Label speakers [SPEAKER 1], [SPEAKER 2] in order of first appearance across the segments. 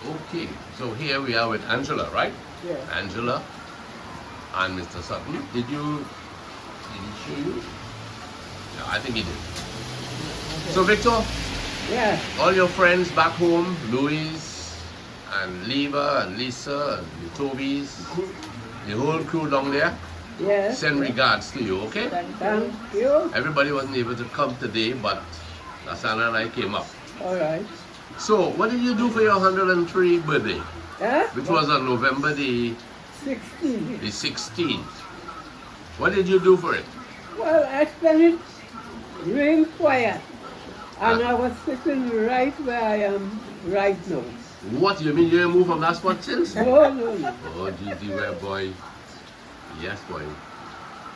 [SPEAKER 1] Okay, so here we are with Angela, right?
[SPEAKER 2] Yeah.
[SPEAKER 1] Angela and Mr. Sutton. Did he show you? Yeah, I think he did. So Victor,
[SPEAKER 2] Yeah.
[SPEAKER 1] all your friends back home, Louise and Leva and Lisa and the Tobys, the whole crew down there,
[SPEAKER 2] Yes.
[SPEAKER 1] send regards to you, okay?
[SPEAKER 2] Thank you.
[SPEAKER 1] Everybody wasn't able to come today, but Lasana and I came up.
[SPEAKER 2] All right.
[SPEAKER 1] So, what did you do for your 103 birthday?
[SPEAKER 2] Huh?
[SPEAKER 1] Which was on November the
[SPEAKER 2] 16.
[SPEAKER 1] 16th. What did you do for it?
[SPEAKER 2] Well, I spent it real quiet. And I was sitting right where I am right now.
[SPEAKER 1] What, you mean you didn't move from that spot since?
[SPEAKER 2] No, no, no.
[SPEAKER 1] Oh, GG, well, boy. Yes, boy.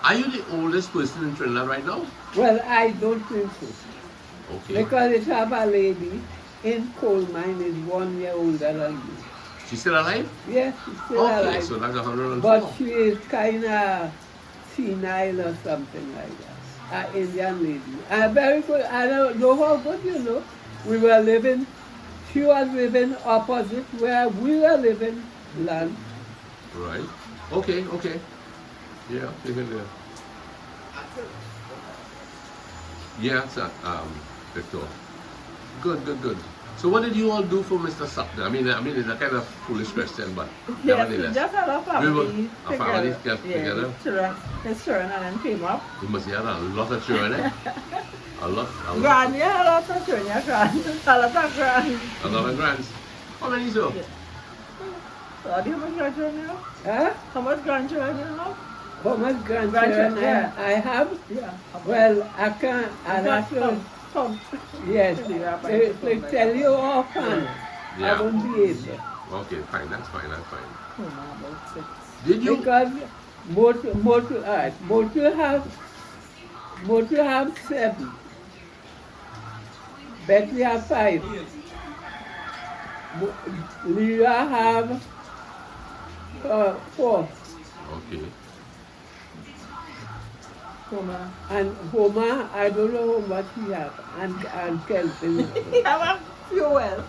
[SPEAKER 1] Are you the oldest person in Trinidad right now?
[SPEAKER 2] Well, I don't think so.
[SPEAKER 1] Okay.
[SPEAKER 2] Because it have a lady in coal mine is 1 year older than me.
[SPEAKER 1] She's still alive?
[SPEAKER 2] Yes, she's still
[SPEAKER 1] Okay,
[SPEAKER 2] alive.
[SPEAKER 1] so that's 104.
[SPEAKER 2] But she is kind of senile or something like that. An Indian lady. Very good. I don't know how good, you know. We were living, she was living opposite where we were living land.
[SPEAKER 1] Right. Okay, okay. Yeah, figured there. Yeah, sir, Victor. Good, good, good. So what did you all do for Mr. Sutton? I mean, it's a kind of foolish question, but
[SPEAKER 3] Yes, we
[SPEAKER 1] nevertheless.
[SPEAKER 3] just had a family
[SPEAKER 1] A family get together.
[SPEAKER 3] His children and then came up.
[SPEAKER 1] You must have had a lot of children, eh? A lot.
[SPEAKER 3] Grand, yeah, a lot of children, yeah, grand. A lot of grand.
[SPEAKER 1] A lot of grands. How many so?
[SPEAKER 3] Yeah. So, do you have grandchildren now?
[SPEAKER 2] Huh?
[SPEAKER 3] How much grandchildren you have?
[SPEAKER 2] How much grandchildren
[SPEAKER 3] Grandchildren, yeah.
[SPEAKER 2] I have?
[SPEAKER 3] Yeah.
[SPEAKER 2] Well, I can't, I'll have to,
[SPEAKER 3] Come.
[SPEAKER 2] yes, to tell you offhand.
[SPEAKER 1] Yeah.
[SPEAKER 2] I won't be able.
[SPEAKER 1] Okay, fine, that's fine, that's fine.
[SPEAKER 3] About 6.
[SPEAKER 1] Did you?
[SPEAKER 2] Because motor have 7. Betty have 5. Leah have 4.
[SPEAKER 1] Okay.
[SPEAKER 3] Homer.
[SPEAKER 2] And Homer, I don't know how much he have. And Kelvin.
[SPEAKER 3] You have a few well.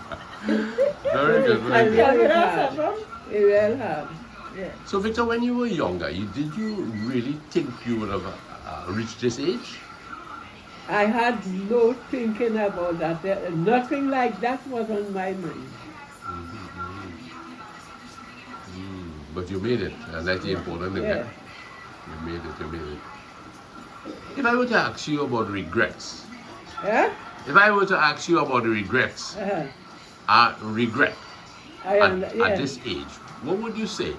[SPEAKER 1] Very good, very good.
[SPEAKER 3] Kelvin has 7?
[SPEAKER 2] He will have.
[SPEAKER 3] Yeah.
[SPEAKER 1] So Victor, when you were younger, did you really think you would have reached this age?
[SPEAKER 2] I had no thinking about that. Nothing like that was on my mind.
[SPEAKER 1] But you made it, and that's the important thing.
[SPEAKER 2] Yeah.
[SPEAKER 1] You made it, you made it. If I were to ask you about regrets,
[SPEAKER 2] Yeah?
[SPEAKER 1] if I were to ask you about regrets, regret at this age, what would you say?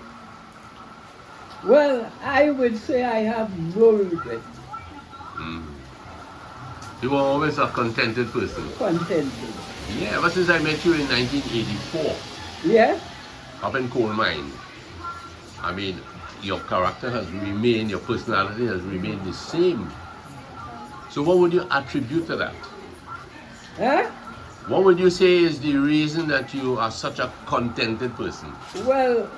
[SPEAKER 2] Well, I would say I have no regret.
[SPEAKER 1] You were always a contented person.
[SPEAKER 2] Contented.
[SPEAKER 1] Yeah, ever since I met you in 1984,
[SPEAKER 2] Yeah?
[SPEAKER 1] up in coal mine. I mean, your character has remained, your personality has remained the same. So what would you attribute to that?
[SPEAKER 2] Huh?
[SPEAKER 1] What would you say is the reason that you are such a contented person?
[SPEAKER 2] Well,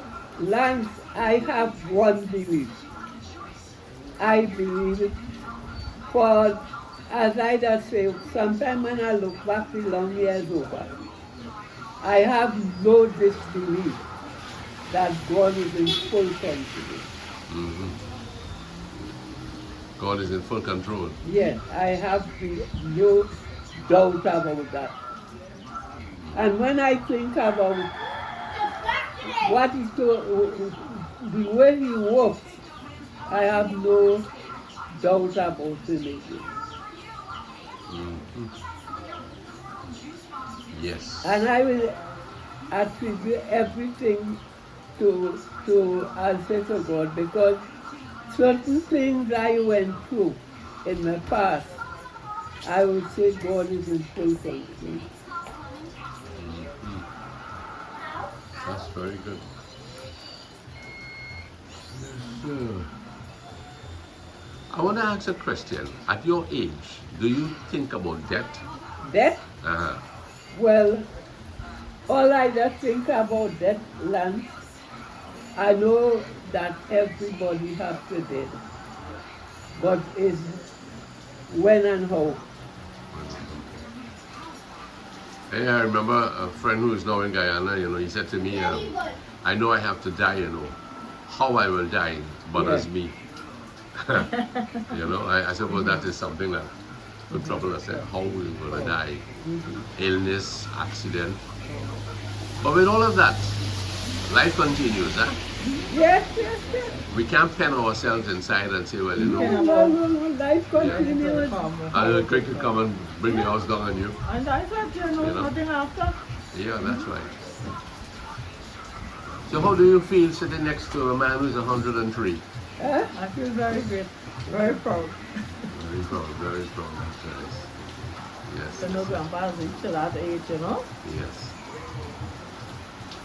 [SPEAKER 2] Lance, I have one belief. I believe it. For, as I just say, sometimes when I look back the long years over, I have no disbelief that God is in full control.
[SPEAKER 1] God is in full control.
[SPEAKER 2] Yes, I have no doubt about that. And when I think about what he told, the way he works, I have no doubt about him again.
[SPEAKER 1] Yes.
[SPEAKER 2] And I will attribute everything to answer to God, because certain things I went through in the past, I would say God is in full control.
[SPEAKER 1] That's very good. So, I want to ask a question. At your age, do you think about death?
[SPEAKER 2] Death?
[SPEAKER 1] Uh-huh.
[SPEAKER 2] Well, all I just think about death, Lance, I know that everybody has to die, but it's when and how.
[SPEAKER 1] Hey, I remember a friend who is now in Guyana, he said to me, I know I have to die, How I will die bothers
[SPEAKER 2] Yeah.
[SPEAKER 1] me. I suppose that is something that could trouble us. How we will die. Illness, accident. But with all of that, life continues.
[SPEAKER 2] Yes.
[SPEAKER 1] We can't pen ourselves inside and say, well,
[SPEAKER 2] No. Life continues.
[SPEAKER 1] an earthquake could come and bring the house down on you.
[SPEAKER 3] And I said, nothing after.
[SPEAKER 1] Yeah, that's right. So how do you feel sitting next to a man who's 103?
[SPEAKER 2] Huh?
[SPEAKER 3] I feel very great, very proud.
[SPEAKER 1] Very proud, very proud. That's nice. Yes.
[SPEAKER 3] To know grandpa's reached that age,
[SPEAKER 1] Yes.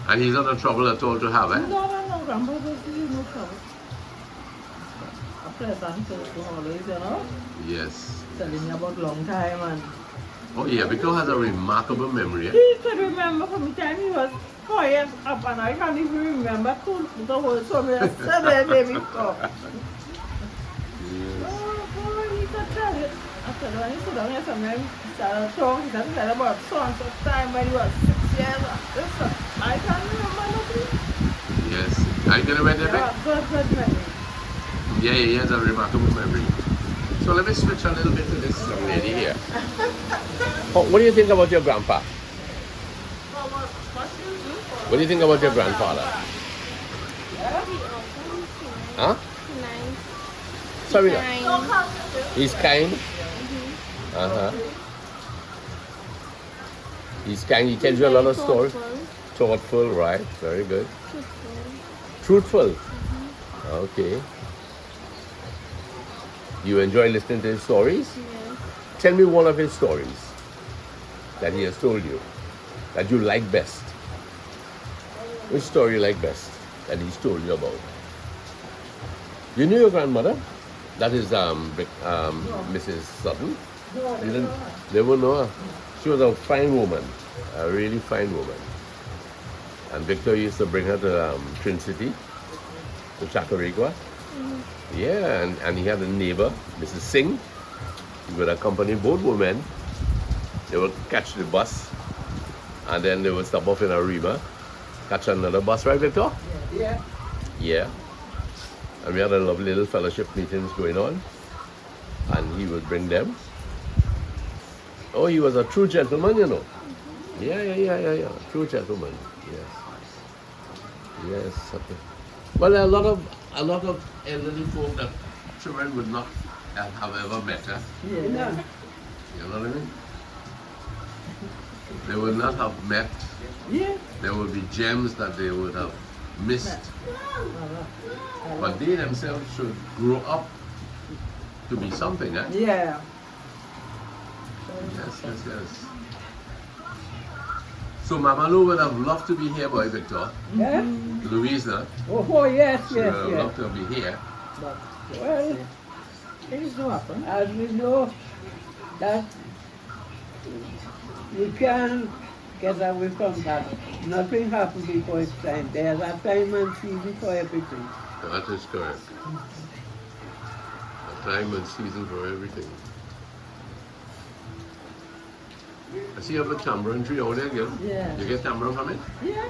[SPEAKER 1] And he's not a trouble at all to have, eh?
[SPEAKER 3] No, grandpa doesn't no trouble. A pleasant person always,
[SPEAKER 1] Yes.
[SPEAKER 3] telling me about long time and
[SPEAKER 1] Oh yeah, because has a remarkable memory, eh?
[SPEAKER 3] he could remember from the time he was 4 years up and I can't even remember the whole summer I said that day before.
[SPEAKER 1] Yes.
[SPEAKER 3] Oh boy, he could tell it. I said when he sit down here sometimes he started talking, he said about so and so time when he was 6 years. I can't remember nothing.
[SPEAKER 1] Yes. Are you gonna read that back?
[SPEAKER 3] Good memory.
[SPEAKER 1] Yeah, he has a remarkable memory. So let me switch a little bit to this young lady here. What do you think about your grandpa? What do you think about your grandfather? Huh?
[SPEAKER 4] Nice.
[SPEAKER 1] Sorry.
[SPEAKER 4] Kind.
[SPEAKER 1] He's kind. Uh-huh. He's kind. He tells you a lot of stories. Thoughtful, right? Very good. Truthful. Okay. You enjoy listening to his stories?
[SPEAKER 4] Yes.
[SPEAKER 1] Tell me one of his stories that he has told you that you like best. Which story you like best that he's told you about? You knew your grandmother? That is Mrs. Sutton. You didn't? Never know her. She was a fine woman, a really fine woman. And Victor used to bring her to Trin City, to Chacarigua. Yeah, and he had a neighbor, Mrs. Singh. He would accompany both women. They would catch the bus, and then they would stop off in Arriba, catch another bus, right, Victor?
[SPEAKER 2] Yeah.
[SPEAKER 1] Yeah. And we had a lovely little fellowship meetings going on, and he would bring them. Oh, he was a true gentleman, Yeah. True gentleman. Yes. Yes. Okay. Well, a lot of elderly folk that children would not have ever met.
[SPEAKER 2] No.
[SPEAKER 1] You know what I mean? They would not have met.
[SPEAKER 3] Yeah.
[SPEAKER 1] There would be gems that they would have missed. But they themselves should grow up to be something, eh?
[SPEAKER 3] Yeah.
[SPEAKER 1] Yes. So Mama Lou would have loved to be here, boy, Victor.
[SPEAKER 2] Yeah?
[SPEAKER 1] Louisa,
[SPEAKER 2] Yes.
[SPEAKER 1] she would have loved to be here.
[SPEAKER 3] But
[SPEAKER 2] Well,
[SPEAKER 3] things do happen.
[SPEAKER 2] as we know that you can't get away from that. Nothing happens before it's time. There's a time and season for everything.
[SPEAKER 1] That is correct. A time and season for everything. I see you have a tamarind tree over there again.
[SPEAKER 3] Yeah.
[SPEAKER 1] You get tamarind from it?
[SPEAKER 3] Yeah.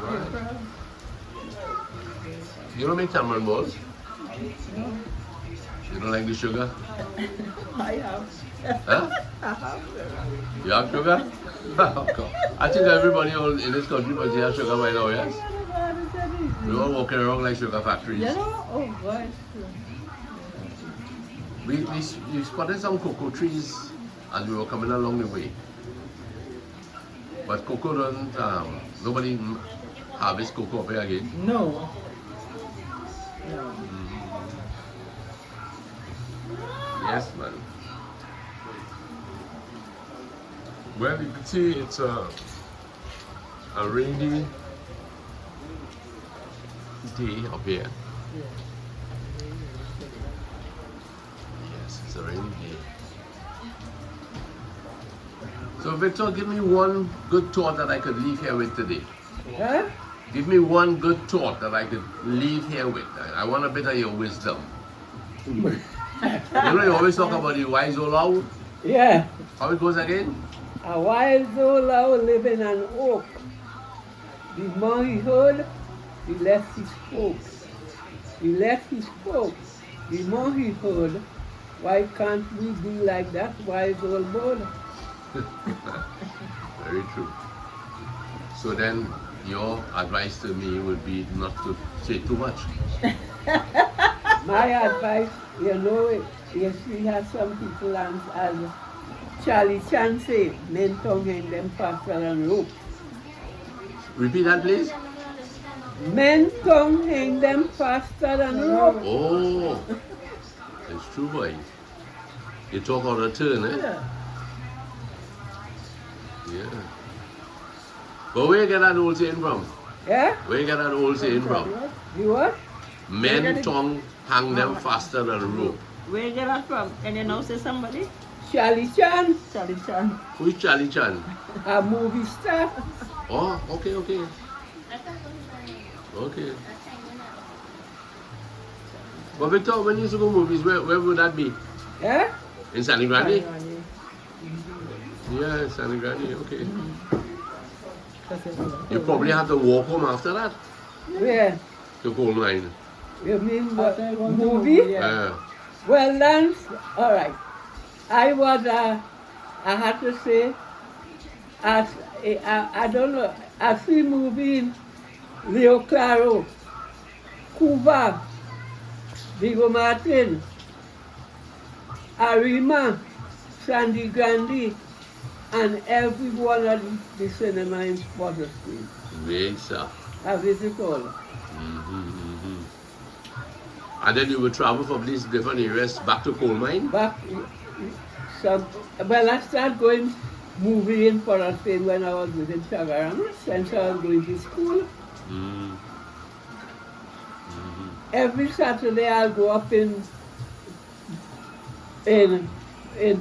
[SPEAKER 1] Right. You don't make tamarind balls? You don't like the sugar?
[SPEAKER 3] I have.
[SPEAKER 1] Huh?
[SPEAKER 3] I have.
[SPEAKER 1] You have sugar? I think everybody in this country must have sugar by now, yes? We're all walking around like sugar factories.
[SPEAKER 3] Oh God.
[SPEAKER 1] We spotted some cocoa trees as we were coming along the way. But cocoa doesn't, nobody harvests cocoa up here again.
[SPEAKER 3] No.
[SPEAKER 1] Yes, man. Well, you can see it's a rainy day up here. Yes, it's a rainy day. So Victor, give me one good thought that I could leave here with today.
[SPEAKER 2] Huh?
[SPEAKER 1] Give me one good thought that I could leave here with. I want a bit of your wisdom. You always talk about the wise old owl.
[SPEAKER 2] Yeah.
[SPEAKER 1] How it goes again?
[SPEAKER 2] A wild owl live in an oak. The more he heard, the less he spoke. The less he spoke, the more he heard. Why can't we be like that wise old bird?
[SPEAKER 1] Very true. So then, your advice to me would be not to say too much.
[SPEAKER 2] My advice, you see how some people as Charlie Chan say, men tongue hang them faster than rope.
[SPEAKER 1] Repeat that, please.
[SPEAKER 2] Men tongue hang them faster than rope.
[SPEAKER 1] Oh, it's true, boy. You talk on a turn, eh? Yeah. But where you get that old saying from?
[SPEAKER 2] Yeah?
[SPEAKER 1] Where you get that old saying from?
[SPEAKER 2] You what?
[SPEAKER 1] Men tongue hang them faster than a rope.
[SPEAKER 3] Where you get that from? Can you now say somebody?
[SPEAKER 2] Charlie Chan,
[SPEAKER 3] Charlie Chan.
[SPEAKER 1] Who is Charlie Chan?
[SPEAKER 2] a movie star.
[SPEAKER 1] Oh, okay. Okay. But Victor, when you used to go movies, where would that be?
[SPEAKER 2] Yeah?
[SPEAKER 1] In San Grande? Yeah, San Grande, okay. You probably have to walk home after that
[SPEAKER 2] Where?
[SPEAKER 1] to Coal Mine.
[SPEAKER 2] You mean what? Movie?
[SPEAKER 1] Yeah.
[SPEAKER 2] Well, then, all right. I had to say, I don't know, I see movie in Rio Claro, Cuba, Vigo Martin, Arima, Sandy Grande, and every one of the cinema in Potter Street.
[SPEAKER 1] Great stuff.
[SPEAKER 2] I visit all.
[SPEAKER 1] And then you would travel from these different areas back to Coal Mine?
[SPEAKER 2] Back, I started going movie in Potter Street when I was within Chagarama, since I was going to school. Every Saturday I'll go up in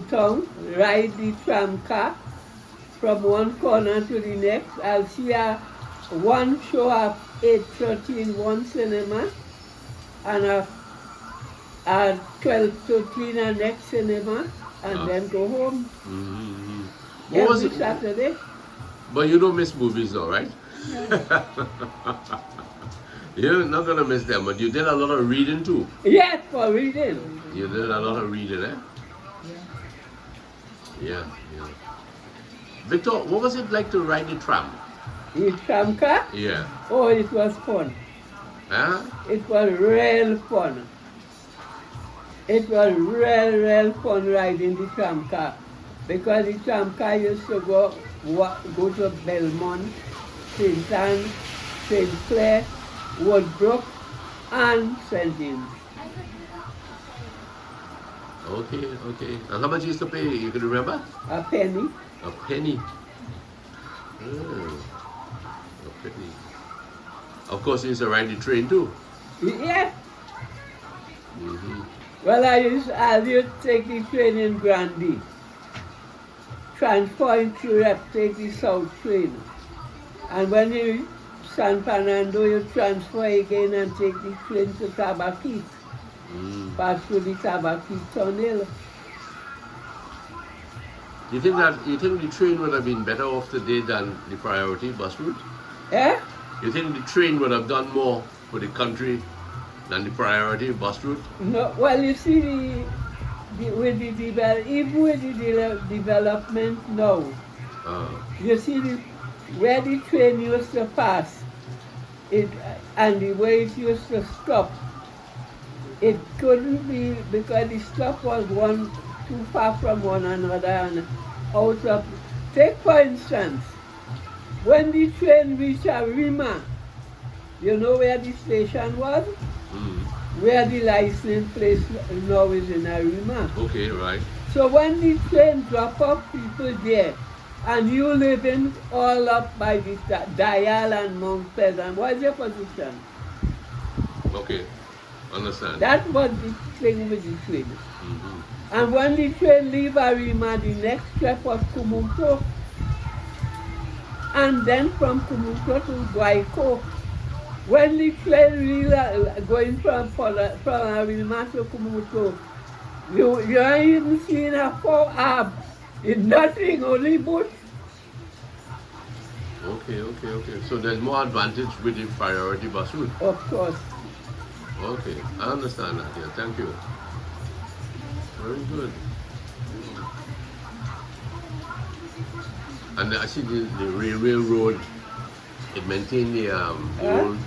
[SPEAKER 2] town, ride the tram car from one corner to the next. I'll see one show at 8:30 in one cinema and at 12:13 at next cinema and then go home. Every Saturday.
[SPEAKER 1] But you don't miss movies though, right? You're not gonna miss them, but you did a lot of reading too.
[SPEAKER 2] Yes, for reading.
[SPEAKER 1] You did a lot of reading, eh? Yeah. Victor, what was it like to ride the tram?
[SPEAKER 2] The tram car?
[SPEAKER 1] Yeah.
[SPEAKER 2] Oh, it was fun.
[SPEAKER 1] Huh?
[SPEAKER 2] It was real fun. It was real fun riding the tram car. Because the tram car used to go to Belmont, St. Anne, St. Clair, Woodbrook, and St. James.
[SPEAKER 1] Okay. And how much you used to pay? You can remember?
[SPEAKER 2] A penny.
[SPEAKER 1] A penny. A penny. Of course, you used to ride the train too.
[SPEAKER 2] Yeah. Well, I used to take the train in Grande. Transfer in Curep, take the South train. And when you San Fernando, you transfer again and take the train to Tabaquite. Pass through the Tabaquite tunnel.
[SPEAKER 1] You think the train would have been better off today than the priority bus route?
[SPEAKER 2] Eh?
[SPEAKER 1] You think the train would have done more for the country than the priority bus route?
[SPEAKER 2] No. Well, you see, even with the development now, you see where the train used to pass, and the way it used to stop. It couldn't be because the stop was too far from one another and out of. Take for instance, when the train reached Arima, you know where the station was? Where the license place now is in Arima.
[SPEAKER 1] Okay, right.
[SPEAKER 2] So when the train drop off people there, and you living all up by the Dial and Mount Pleasant, what's your position?
[SPEAKER 1] Okay, understand.
[SPEAKER 2] That was the thing with the train. And when the train leave Arima, the next step was Kumuto. And then from Kumuto to Guayco. When the train going from Arima to Kumuto, you ain't even seen a It's nothing, only bush.
[SPEAKER 1] Okay. So there's more advantage with the priority bus route.
[SPEAKER 2] Of course.
[SPEAKER 1] Okay, I understand that. Yeah, thank you. Very good. And I see the railway road. It maintained the old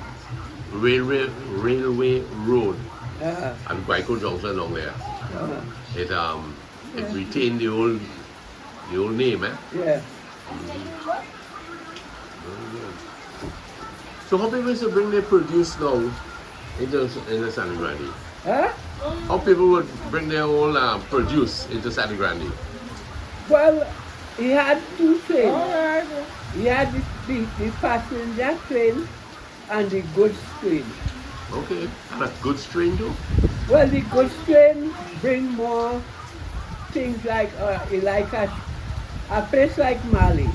[SPEAKER 1] railway road
[SPEAKER 2] Uh,
[SPEAKER 1] at Guayco Junction along there. It retained the old name, eh?
[SPEAKER 2] yeah.
[SPEAKER 1] Very good. So how people to bring their produce now into Sangre Grande?
[SPEAKER 2] Huh?
[SPEAKER 1] How people would bring their own produce into Sangre Grande?
[SPEAKER 2] Well, he had two trains.
[SPEAKER 3] Alright.
[SPEAKER 2] He had the passenger train and the goods train.
[SPEAKER 1] Okay, and a good strain too.
[SPEAKER 2] Well, the goods train bring more things like a place like Mali.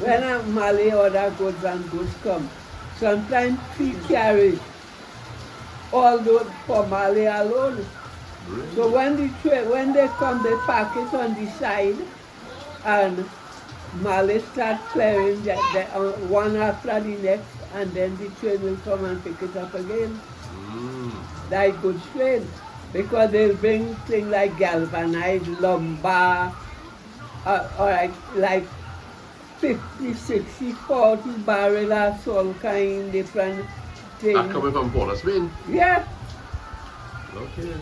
[SPEAKER 2] When a Mali order goods and goods come, sometimes he carry all those for Mali alone. So when they come, they park it on the side, and Mali start clearing one after the next, and then the train will come and pick it up again. Like good train, because they'll bring things like galvanized lumber, or like 50, 60, 40 barrels of all kind different things.
[SPEAKER 1] That coming from Port of Spain.
[SPEAKER 2] Yeah.
[SPEAKER 1] Okay.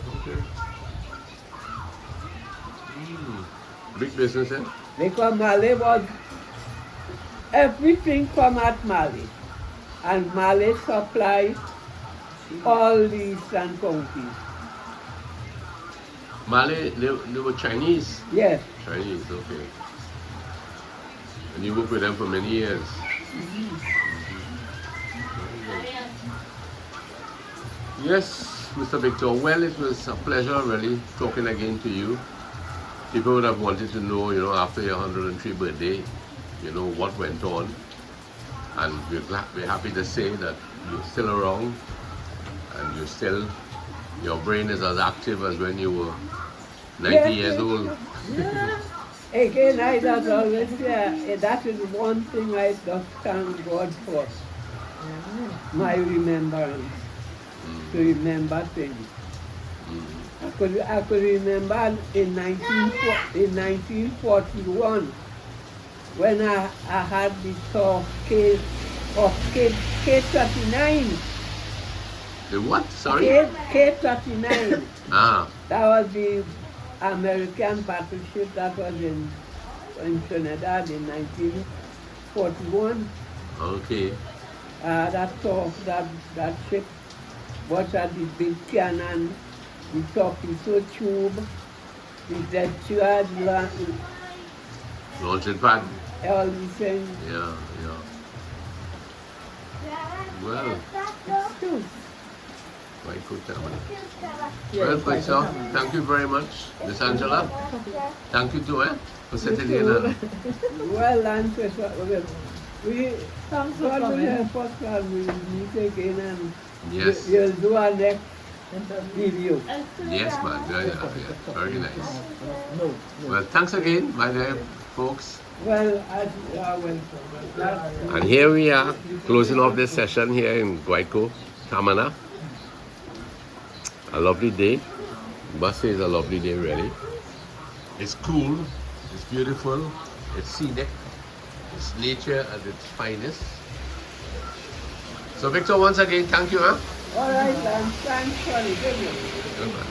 [SPEAKER 1] Big business, eh?
[SPEAKER 2] Because Mali was, everything come at Mali. And Mali supply all the eastern counties.
[SPEAKER 1] Mali, they were Chinese.
[SPEAKER 2] Yes.
[SPEAKER 1] Chinese, okay. And you worked with them for many years. Yes, Mr. Victor. Well, it was a pleasure really talking again to you. People would have wanted to know, after your 103 birthday, what went on. And we're happy to say that you're still around and your brain is as active as when you were 90 years old.
[SPEAKER 2] Yeah. Again, I just always say that is one thing I just thank God for. My remembrance. To remember things. I could remember in 1941 when I had the talk case of K39.
[SPEAKER 1] The what? Sorry?
[SPEAKER 2] K39.
[SPEAKER 1] Ah.
[SPEAKER 2] That was the American battleship that was in Trinidad in 1941.
[SPEAKER 1] Okay.
[SPEAKER 2] That ship was at the big cannon, the torpedo tube, the deck
[SPEAKER 1] Launching pad.
[SPEAKER 2] all these things.
[SPEAKER 1] Yeah. Well, quite good. Well, Paisa, thank you very much. Miss Angela, thank you too, for sitting in.
[SPEAKER 2] Well, and we
[SPEAKER 3] Thanks for
[SPEAKER 2] God will
[SPEAKER 3] coming.
[SPEAKER 2] help us and we'll meet again and
[SPEAKER 1] Yes.
[SPEAKER 2] we'll do our next video.
[SPEAKER 1] Yes, man. Yeah. Very nice. Well, thanks again, my dear folks.
[SPEAKER 2] Well, welcome.
[SPEAKER 1] And here we are, closing off this session here in Guayco, Tamana. A lovely day. Must say it's a lovely day, really. It's cool, it's beautiful, it's scenic, it's nature at its finest. So, Victor, once again, thank you.
[SPEAKER 2] All right, and thanks for the video.
[SPEAKER 1] Good man.